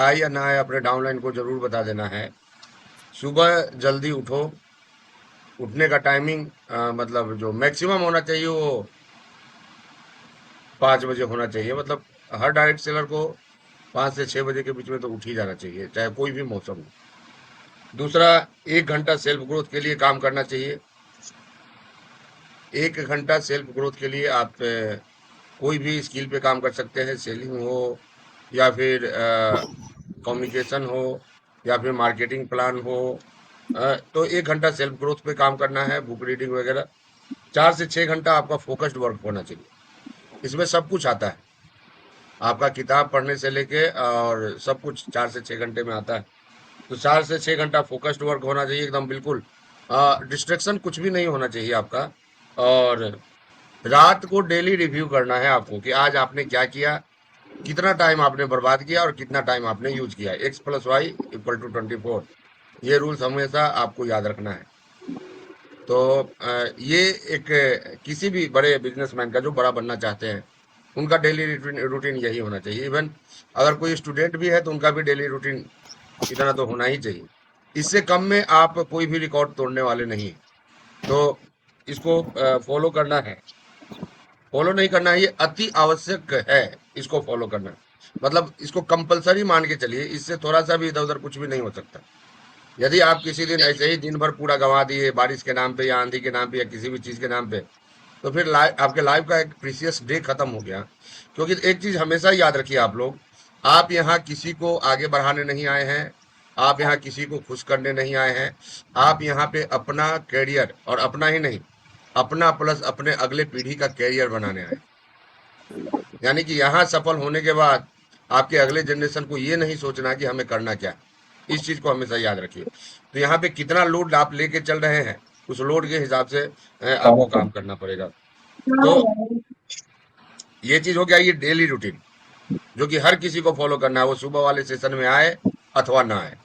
आए या ना आए अपने डाउनलाइन को जरूर बता देना है। सुबह जल्दी उठो। उठने का टाइमिंग मतलब जो मैक्सिमम होना चाहिए वो 5 बजे होना चाहिए। मतलब हर डायरेक्ट सेलर को 5 से 6 बजे के बीच में तो उठ ही जाना चाहिए, चाहे कोई भी मौसम हो। दूसरा, 1 घंटा सेल्फ ग्रोथ के लिए काम करना चाहिए। 1 घंटा सेल्फ ग्रोथ के लिए आप कोई भी स्किल पे काम कर सकते हैं, सेलिंग हो या फिर कम्युनिकेशन हो या फिर मार्केटिंग प्लान हो। तो 1 घंटा सेल्फ ग्रोथ पे काम करना है, बुक रीडिंग वगैरह। 4 से 6 घंटा आपका फोकस्ड वर्क होना चाहिए। इसमें सब कुछ आता है, आपका किताब पढ़ने से लेके और सब कुछ 4 से 6 घंटे में आता है। तो 4 से 6 घंटा फोकस्ड वर्क होना चाहिए एकदम बिल्कुल। डिस्ट्रैक्शन कुछ भी नहीं होना चाहिए आपका। और रात को डेली रिव्यू करना है आपको कि आज आपने क्या किया, कितना टाइम आपने बर्बाद किया और कितना टाइम आपने यूज किया। X+Y = 24। ये रूल्स हमेशा आपको याद रखना है। तो ये एक किसी भी बड़े बिजनेसमैन का जो बड़ा बनना चाहते हैं उनका डेली रूटीन रूटीन यही होना चाहिए। इवन अगर कोई स्टूडेंट भी है तो उनका भी डेली रूटीन इतना तो होना ही चाहिए। इससे कम में आप कोई भी रिकॉर्ड तोड़ने वाले नहीं हैं। तो इसको फॉलो करना है। फॉलो नहीं करना है, ये अति आवश्यक है इसको फॉलो करना। मतलब इसको कंपलसरी मान के चलिए, इससे थोड़ा सा भी इधर उधर कुछ भी नहीं हो सकता। यदि आप किसी दिन ऐसे ही दिन भर पूरा गंवा दिए बारिश के नाम पे या आंधी के नाम पे या किसी भी चीज के नाम पे, तो फिर आपके लाइफ का एक प्रीसियस डे खत्म हो गया। क्योंकि एक चीज हमेशा याद रखिए आप लोग, आप यहाँ किसी को आगे बढ़ाने नहीं आए हैं। आप यहाँ किसी को खुश करने नहीं आए हैं। आप यहाँ पे अपना कैरियर, और अपना ही नहीं, अपना प्लस अपने अगले पीढ़ी का कैरियर बनाने आए हैं। यानी कि यहाँ सफल होने के बाद आपके अगले जनरेशन को ये नहीं सोचना कि हमें करना क्या है। इस चीज को हमेशा याद रखिए। तो यहाँ पे कितना लोड आप लेके चल रहे हैं, उस लोड के हिसाब से आपको काम करना पड़ेगा। तो ये चीज हो गया, ये डेली रूटीन जो कि हर किसी को फॉलो करना है, वो सुबह वाले सेशन में आए अथवा ना आए।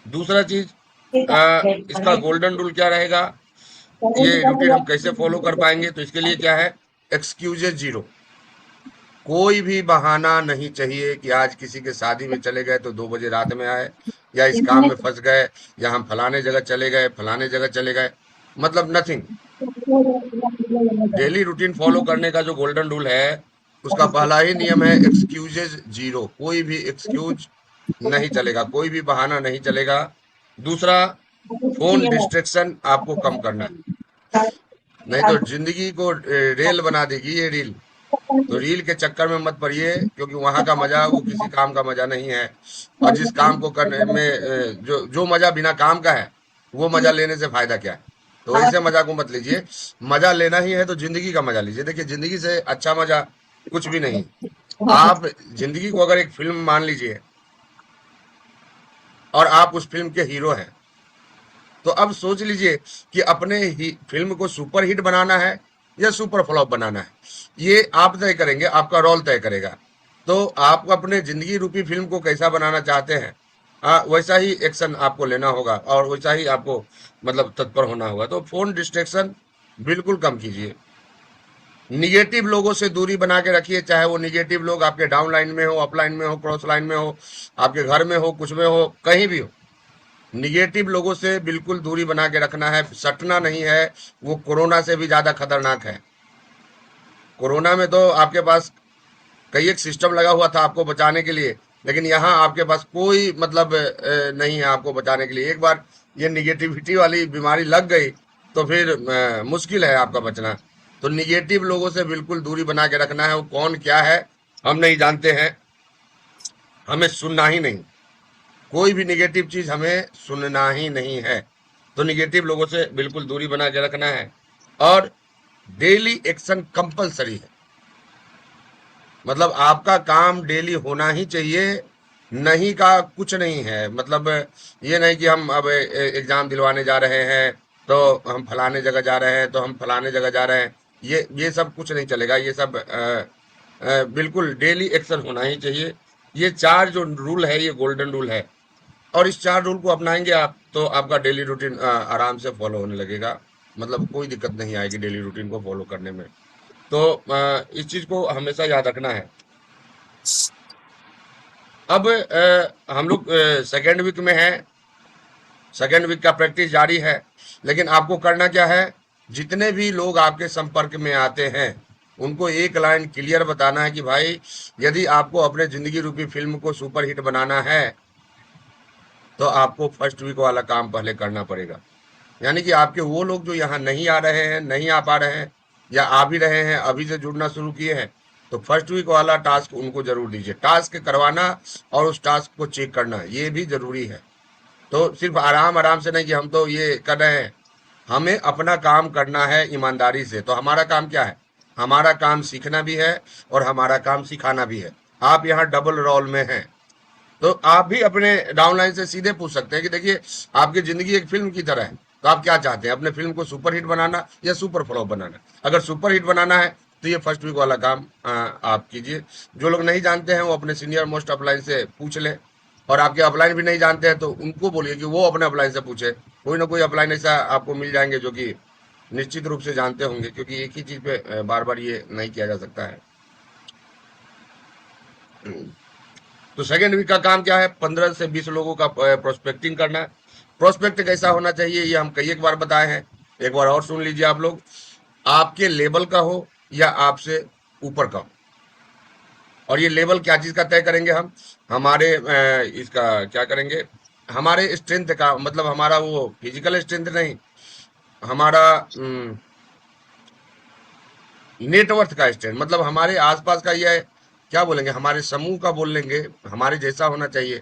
दूसरा चीज, इसका गोल्डन रूल क्या रहेगा, ये रूटीन हम कैसे फॉलो कर पाएंगे, तो इसके लिए क्या है, एक्सक्यूजेज जीरो। कोई भी बहाना नहीं चाहिए कि आज किसी के शादी में चले गए तो 2 बजे रात में आए, या इस काम में फंस गए, या हम फलाने जगह चले गए, फलाने जगह चले गए। मतलब नथिंग। डेली रूटीन फॉलो करने का जो गोल्डन रूल है, उसका पहला ही नियम है एक्सक्यूजेज जीरो। कोई भी एक्सक्यूज नहीं चलेगा, कोई भी बहाना नहीं चलेगा। दूसरा, फोन डिस्ट्रैक्शन आपको कम करना है। नहीं तो जिंदगी को रेल बना देगी ये रील। तो रील के चक्कर में मत पड़िए, क्योंकि वहां का मजा वो किसी काम का मजा नहीं है। और जिस काम को करने में जो जो मजा बिना काम का है, वो मजा लेने से फायदा क्या है। तो ऐसे मजा को मत लीजिए। मजा लेना ही है तो जिंदगी का मजा लीजिए। देखिए, जिंदगी से अच्छा मजा कुछ भी नहीं। आप जिंदगी को अगर एक फिल्म मान लीजिए और आप उस फिल्म के हीरो हैं, तो अब सोच लीजिए कि अपने ही फिल्म को सुपर हिट बनाना है या सुपर फ्लॉप बनाना है। ये आप तय करेंगे, आपका रोल तय करेगा। तो आप अपने जिंदगी रूपी फिल्म को कैसा बनाना चाहते हैं, वैसा ही एक्शन आपको लेना होगा और वैसा ही आपको मतलब तत्पर होना होगा। तो फोन डिस्ट्रैक्शन बिल्कुल कम कीजिए। निगेटिव लोगों से दूरी बना के रखिए, चाहे वो निगेटिव लोग आपके डाउन लाइन में हो, अपलाइन में हो, क्रॉस लाइन में हो, आपके घर में हो, कुछ में हो, कहीं भी हो। निगेटिव लोगों से बिल्कुल दूरी बना के रखना है, सटना नहीं है। वो कोरोना से भी ज्यादा खतरनाक है। कोरोना में तो आपके पास कई एक सिस्टम लगा हुआ था आपको बचाने के लिए, लेकिन यहाँ आपके पास कोई मतलब नहीं है आपको बचाने के लिए। एक बार ये निगेटिविटी वाली बीमारी लग गई तो फिर मुश्किल है आपका बचना। तो निगेटिव लोगों से बिल्कुल दूरी बना के रखना है। वो कौन क्या है हम नहीं जानते हैं, हमें सुनना ही नहीं। कोई भी निगेटिव चीज हमें सुनना ही नहीं है। तो निगेटिव लोगों से बिल्कुल दूरी बना के रखना है। और डेली एक्शन कंपलसरी है। मतलब आपका काम डेली होना ही चाहिए। नहीं का कुछ नहीं है। मतलब ये नहीं कि हम अब एग्जाम दिलवाने जा रहे हैं तो हम फलाने जगह जा रहे हैं, तो हम फलाने जगह जा रहे हैं। ये सब कुछ नहीं चलेगा। ये सब बिल्कुल डेली एक्शन होना ही चाहिए। ये चार जो रूल है, ये गोल्डन रूल है। और इस चार रूल को अपनाएंगे आप तो आपका डेली रूटीन आराम से फॉलो होने लगेगा। मतलब कोई दिक्कत नहीं आएगी डेली रूटीन को फॉलो करने में। तो इस चीज को हमेशा याद रखना है। अब हम लोग सेकेंड वीक में हैं, सेकेंड वीक का प्रैक्टिस जारी है। लेकिन आपको करना क्या है, जितने भी लोग आपके संपर्क में आते हैं उनको एक लाइन क्लियर बताना है कि भाई, यदि आपको अपने जिंदगी रूपी फिल्म को सुपर हिट बनाना है तो आपको फर्स्ट वीक वाला काम पहले करना पड़ेगा। यानी कि आपके वो लोग जो यहाँ नहीं आ रहे हैं, नहीं आ पा रहे हैं, या आ भी रहे हैं, अभी से जुड़ना शुरू किए हैं, तो फर्स्ट वीक वाला टास्क उनको जरूर दीजिए। टास्क करवाना और उस टास्क को चेक करना ये भी जरूरी है। तो सिर्फ आराम आराम से नहीं कि हम तो ये कर रहे हैं, हमें अपना काम करना है ईमानदारी से। तो हमारा काम क्या है, हमारा काम सीखना भी है और हमारा काम सिखाना भी है। आप यहाँ डबल रोल में हैं। तो आप भी अपने डाउनलाइन से सीधे पूछ सकते हैं कि देखिए, आपकी जिंदगी एक फिल्म की तरह है, तो आप क्या चाहते हैं, अपने फिल्म को सुपर हिट बनाना या सुपर फ्लॉप बनाना। अगर सुपर हिट बनाना है तो ये फर्स्ट वीक वाला काम आप कीजिए। जो लोग नहीं जानते हैं वो अपने सीनियर मोस्ट अपलाइन से पूछ लें, और आपके अपलाइन भी नहीं जानते हैं तो उनको बोलिए कि वो अपने अपलाइन से पूछे। कोई ना कोई अपलाइन ऐसा आपको मिल जाएंगे जो कि निश्चित रूप से जानते होंगे, क्योंकि एक ही चीज पे बार बार ये नहीं किया जा सकता है। तो सेकेंड वीक का काम क्या है, 15 से 20 लोगों का प्रोस्पेक्टिंग करना है। प्रोस्पेक्ट कैसा होना चाहिए ये हम कई एक बार बताए हैं, एक बार और सुन लीजिए आप लोग। आपके लेवल का हो या आपसे ऊपर का हो। और ये लेवल क्या चीज का तय करेंगे हम, हमारे इसका क्या करेंगे, हमारे स्ट्रेंथ का, मतलब हमारा वो फिजिकल स्ट्रेंथ नहीं, हमारा नेटवर्थ का स्ट्रेंथ, मतलब हमारे आसपास का ये क्या बोलेंगे, हमारे समूह का बोल लेंगे, हमारे जैसा होना चाहिए,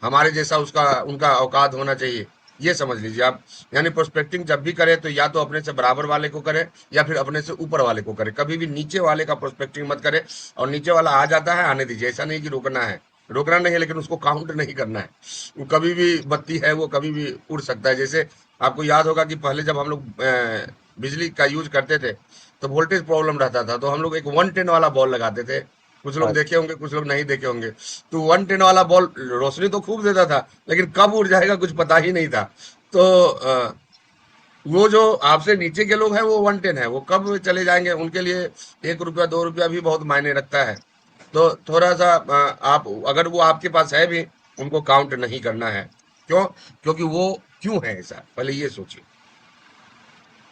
हमारे जैसा उसका उनका औकात होना चाहिए, ये समझ लीजिए आप। यानी प्रोस्पेक्टिंग जब भी करें तो या तो अपने से बराबर वाले को करें या फिर अपने से ऊपर वाले को करें। कभी भी नीचे वाले का प्रोस्पेक्टिंग मत करें। और नीचे वाला आ जाता है, आने दीजिए, ऐसा नहीं कि रोकना है, रोकना नहीं है, लेकिन उसको काउंट नहीं करना है। वो कभी भी बत्ती है, वो कभी भी उड़ सकता है। जैसे आपको याद होगा कि पहले जब हम लोग बिजली का यूज करते थे तो वोल्टेज प्रॉब्लम रहता था, तो हम लोग एक 110 वाला बॉल लगाते थे। कुछ लोग हाँ। देखे होंगे, कुछ लोग नहीं देखे होंगे। तो 110 वाला बॉल रोशनी तो खूब देता था, लेकिन कब उड़ जाएगा कुछ पता ही नहीं था। तो वो जो आपसे नीचे के लोग हैं वो 110 है, वो कब चले जाएंगे उनके लिए 1 रुपया 2 रुपया भी बहुत मायने रखता है। तो थोड़ा सा आप, अगर वो आपके पास है भी, उनको काउंट नहीं करना है। क्यों, क्योंकि वो क्यों है ऐसा, पहले ये सोचिए।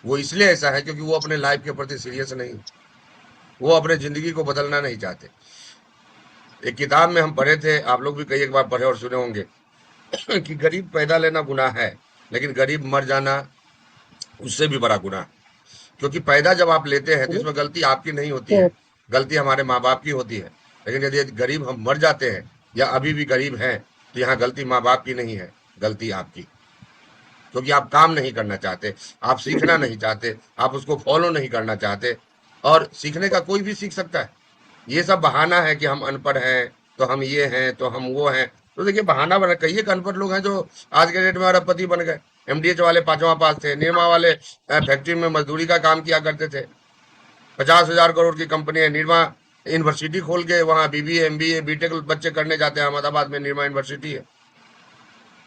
वो इसलिए ऐसा है क्योंकि वो अपने लाइफ के प्रति सीरियस नहीं है, वो अपने जिंदगी को बदलना नहीं चाहते। एक किताब में हम पढ़े थे, आप लोग भी कई एक बार पढ़े और सुने होंगे कि गरीब पैदा लेना गुनाह है, लेकिन गरीब मर जाना उससे भी बड़ा गुनाह है। क्योंकि पैदा जब आप लेते हैं तो इसमें गलती आपकी नहीं होती है, गलती हमारे माँ बाप की होती है। लेकिन यदि गरीब हम मर जाते हैं या अभी भी गरीब हैं, तो यहाँ गलती माँ बाप की नहीं है, गलती आपकी। क्योंकि आप काम नहीं करना चाहते, आप सीखना नहीं चाहते, आप उसको फॉलो नहीं करना चाहते। और सीखने का कोई भी सीख सकता है। ये सब बहाना है कि हम अनपढ़ हैं, तो हम ये हैं, तो हम वो हैं। तो देखिए, बहाना बना, कई एक अनपढ़ लोग हैं जो आज के डेट में अरबपति बन गए। एमडीएच वाले 5वां पास थे, निरमा वाले फैक्ट्री में मजदूरी का काम किया करते थे। 50,000 करोड़ की कंपनी है निरमा, यूनिवर्सिटी खोल के वहाँ बीबीए एमबीए बीटेक बच्चे करने जाते हैं। अहमदाबाद में निरमा यूनिवर्सिटी है।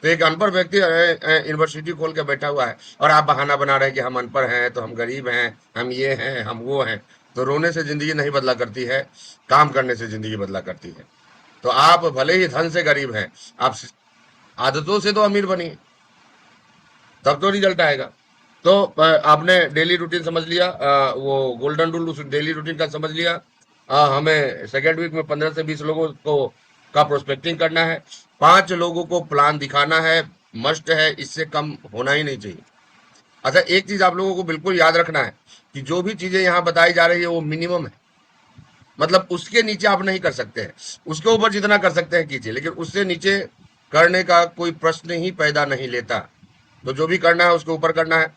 तो एक अनपढ़ व्यक्ति यूनिवर्सिटी खोल के बैठा हुआ है, और आप बहाना बना रहे हैं कि हम अनपढ़ हैं, तो हम गरीब हैं, हम ये हैं, हम वो हैं। तो रोने से जिंदगी नहीं बदला करती है, काम करने से जिंदगी बदला करती है। तो आप भले ही धन से गरीब हैं, आप आदतों से तो अमीर बनिए, तब तो रिजल्ट आएगा। तो आपने डेली रूटीन समझ लिया, वो गोल्डन रूल उस डेली रूटीन का समझ लिया। हमें सेकेंड वीक में 15 से 20 लोगों को का प्रोस्पेक्टिंग करना है। 5 लोगों को प्लान दिखाना है, मस्ट है, इससे कम होना ही नहीं चाहिए। अच्छा, एक चीज आप लोगों को बिल्कुल याद रखना है कि जो भी चीजें यहाँ बताई जा रही है वो मिनिमम है। मतलब उसके नीचे आप नहीं कर सकते हैं, उसके ऊपर जितना कर सकते हैं कीजिए, लेकिन उससे नीचे करने का कोई प्रश्न ही पैदा नहीं लेता। तो जो भी करना है उसके ऊपर करना है।